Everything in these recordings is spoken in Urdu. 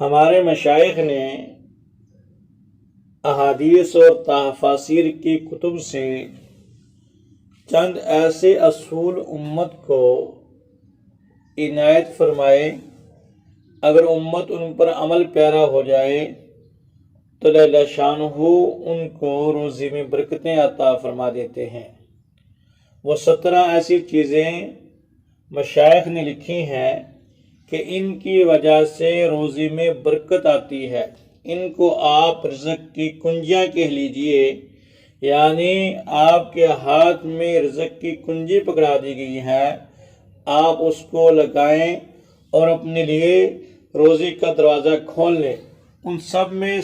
ہمارے مشائخ نے احادیث اور تفاسیر کی کتب سے چند ایسے اصول امت کو عنایت فرمائے، اگر امت ان پر عمل پیرا ہو جائے تو جل شانہ ان کو روزی میں برکتیں عطا فرما دیتے ہیں۔ وہ 17 ایسی چیزیں مشائخ نے لکھی ہیں کہ ان کی وجہ سے روزی میں برکت آتی ہے۔ ان کو آپ رزق کی کنجیاں کہہ لیجئے، یعنی آپ کے ہاتھ میں رزق کی کنجی پکڑا دی گئی ہے، آپ اس کو لگائیں اور اپنے لیے روزی کا دروازہ کھول لیں۔ ان سب میں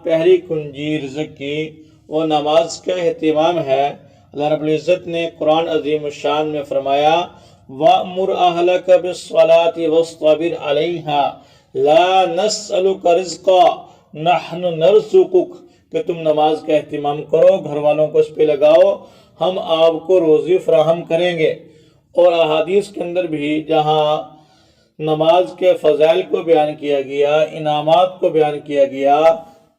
پہلی کنجی رزق کی وہ نماز کا اہتمام ہے۔ اللہ رب العزت نے قرآن عظیم الشان میں فرمایا وَأْمُرْ أَهْلَكَ بِالصَّلَاةِ وَاصْطَبِرْ عَلَيْهَا لَا نَسْأَلُكَ رِزْقًا نَحْنُ نَرْزُقُكَ، کہ تم نماز کا اہتمام کرو، گھر والوں کو اس پہ لگاؤ، ہم آپ کو روزی فراہم کریں گے۔ اور احادیث کے اندر بھی جہاں نماز کے فضائل کو بیان کیا گیا، انعامات کو بیان کیا گیا،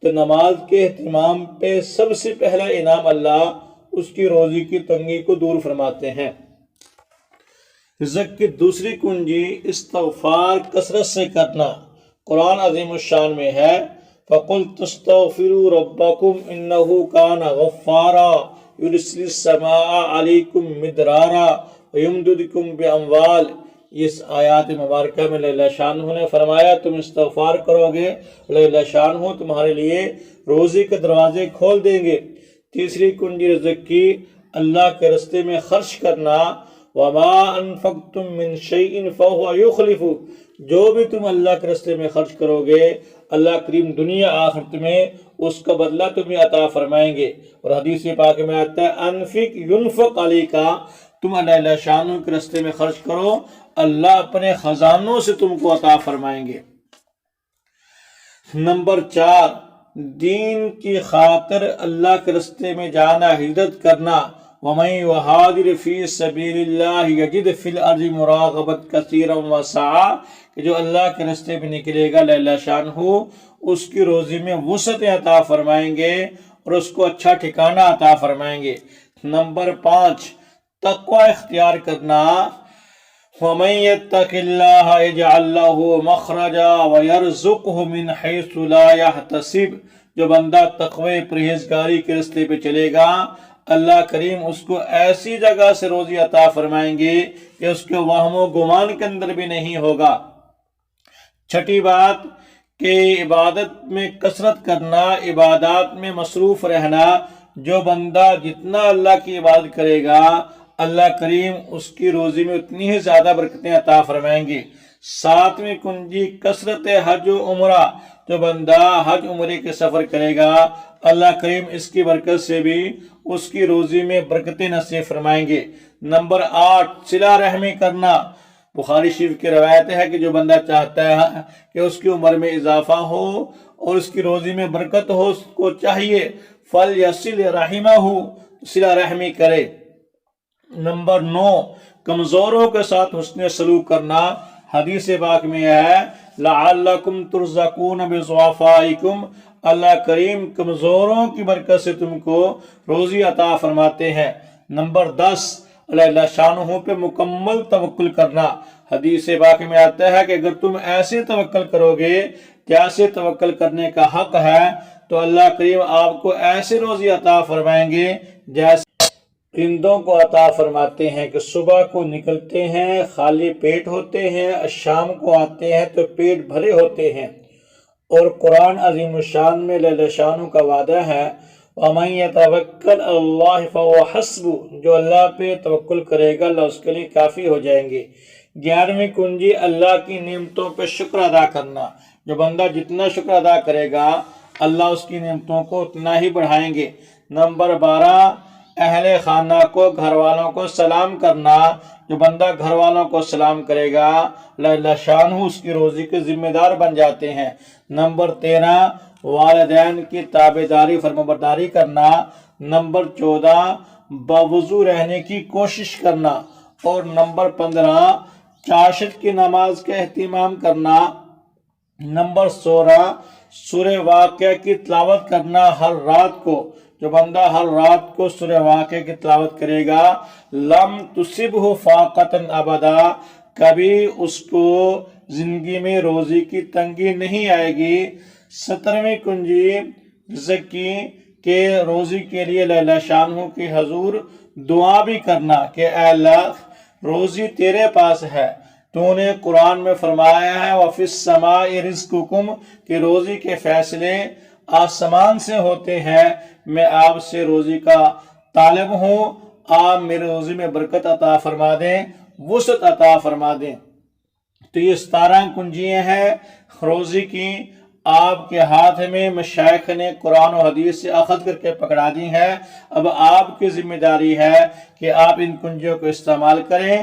تو نماز کے اہتمام پہ سب سے پہلا انعام اللہ اس کی روزی کی تنگی کو دور فرماتے ہیں۔ رزق کی دوسری کنجی استغفار کثرت سے کرنا۔ قرآن عظیم الشان میں ہے فَقُلْتُ اسْتَغْفِرُوا رَبَّكُمْ إِنَّهُ كَانَ غَفَّارًا يُرْسِلِ السَّمَاءَ عَلَيْكُمْ مِدْرَارًا وَيُمْدِدْكُمْ بِأَمْوَالٍ۔ اس آیات مبارکہ میں اللہ شانہ نے فرمایا تم استغفار کرو گے، اللہ شانہ تمہارے لیے روزی کے دروازے کھول دیں گے۔ تیسری کنجی رزق کی اللہ کے راستے میں خرچ کرنا۔ وَمَا أَنفَقْتُم مِّن شَيْءٍ فَهُوَ يُخْلِفُهُ، جو بھی تم اللہ کے راستے میں خرچ کرو گے اللہ کریم دنیا آخرت میں اس کا بدلہ تمہیں عطا فرمائیں گے۔ اور حدیث پاک میں آتا ہے انفق ينفق علیک، تم اللہ شانہ کے راستے میں خرچ کرو، اللہ اپنے خزانوں سے تم کو عطا فرمائیں گے۔ نمبر 4، دین کی خاطر اللہ کے راستے میں جانا، ہجرت کرنا۔ وَمَن يُهَاجِرْ فِي سَبِيلِ اللَّهِ يَجِدْ فِي الْأَرْضِ مُرَاغَمًا كَثِيرًا وَسَعًا، کہ جو اللہ کے راستے میں نکلے گا اللہ شانہ اس کی روزی میں وسعت عطا فرمائیں گے اور اس کو اچھا ٹھکانہ عطا فرمائیں گے۔ نمبر 5، تقوی اختیار کرنا۔ وَمَن يَتَّقِ اللَّهَ يَجْعَل لَّهُ مَخْرَجًا وَيَرْزُقْهُ مِنْ حَيْثُ لَا يَحْتَسِبُ، جو بندہ تقوی پرہیزگاری کے راستے پہ چلے گا اللہ کریم اس کو ایسی جگہ سے روزی عطا فرمائیں گے کہ اس کے وہم و گمان کے اندر بھی نہیں ہوگا۔ چھٹی بات کہ عبادت میں کثرت کرنا، عبادات میں مصروف رہنا۔ جو بندہ جتنا اللہ کی عبادت کرے گا اللہ کریم اس کی روزی میں اتنی ہی زیادہ برکتیں عطا فرمائیں گے۔ 7ویں کنجی کثرت حج و عمرہ، جو بندہ حج عمرے کے سفر کرے گا اللہ کریم اس کی برکت سے بھی اس کی روزی میں برکتیں نصیب فرمائیں گے۔ نمبر 8، صلہ رحمی کرنا۔ بخاری شریف کی روایت ہے کہ جو بندہ چاہتا ہے کہ اس کی عمر میں اضافہ ہو اور اس کی روزی میں برکت ہو، اس کو چاہیے فَلْيَصِلْ رَحِمَهُ، صلہ رحمی کرے۔ نمبر 9، کمزوروں کے ساتھ حسن سلوک کرنا۔ حدیث پاک میں ہے لَعَلَّكُمْ تُرْزَقُونَ بِضُعَفَائِكُمْ، اللہ کریم کمزوروں کی برکت سے تم کو روزی عطا فرماتے ہیں۔ نمبر 10، اللہ شانہ پہ مکمل توکل کرنا۔ حدیث پاک میں آتا ہے کہ اگر تم ایسے توکل کرو گے جیسے توکل کرنے کا حق ہے تو اللہ کریم آپ کو ایسے روزی عطا فرمائیں گے جیسے پرندوں کو عطا فرماتے ہیں کہ صبح کو نکلتے ہیں خالی پیٹ ہوتے ہیں، شام کو آتے ہیں تو پیٹ بھرے ہوتے ہیں۔ اور قرآن عظیم الشان میں اللہ شانہ کا وعدہ ہے وَمَن يَتَوَكَّلْ عَلَى اللَّهِ فَهُوَ حَسْبُهُ، جو اللہ پہ توکل کرے گا اللہ اس کے لیے کافی ہو جائیں گے۔ 11ویں کنجی اللہ کی نعمتوں پہ شکر ادا کرنا۔ جو بندہ جتنا شکر ادا کرے گا اللہ اس کی نعمتوں کو اتنا ہی بڑھائیں گے۔ نمبر 12، اہل خانہ کو، گھر والوں کو سلام کرنا۔ جو بندہ گھر والوں کو سلام کرے گا اللہ شانہ اس کی روزی کے ذمہ دار بن جاتے ہیں۔ نمبر 13، والدین کی تابعداری فرمانبرداری کرنا۔ نمبر 14، باوضو رہنے کی کوشش کرنا۔ اور نمبر 15، چاشت کی نماز کا اہتمام کرنا۔ نمبر 16 سورہ واقعہ کی تلاوت کرنا ہر رات کو. جو بندہ ہر رات کو سورہ واقعہ کی تلاوت کرے گا لم تصبہ فاقتن ابدا، کبھی اس کو زندگی میں روزی کی تنگی نہیں آئے گی. 17ویں کنجی رزق کی کہ روزی کے لیے اللہ شانہ کی حضور دعا بھی کرنا کہ اے اللہ روزی تیرے پاس ہے. تو نے قرآن میں فرمایا ہے وَفِي السَّمَاءِ رِزْقُكُمْ کہ روزی کے فیصلے آسمان سے ہوتے ہیں. میں آپ سے روزی کا طالب ہوں، آپ میرے روزی میں برکت عطا فرما دیں، وسعت عطا فرما دیں. تو یہ 17 کنجیاں ہیں روزی کی، آپ کے ہاتھ میں مشائخ نے قرآن و حدیث سے اخذ کر کے پکڑا دی ہے. اب آپ کی ذمہ داری ہے کہ آپ ان کنجیوں کو استعمال کریں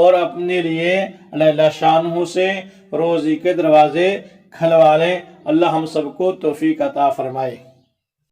اور اپنے لیے اللہ شانہ سے روزی کے دروازے کھلوا لیں. اللہ ہم سب کو توفیق عطا فرمائے.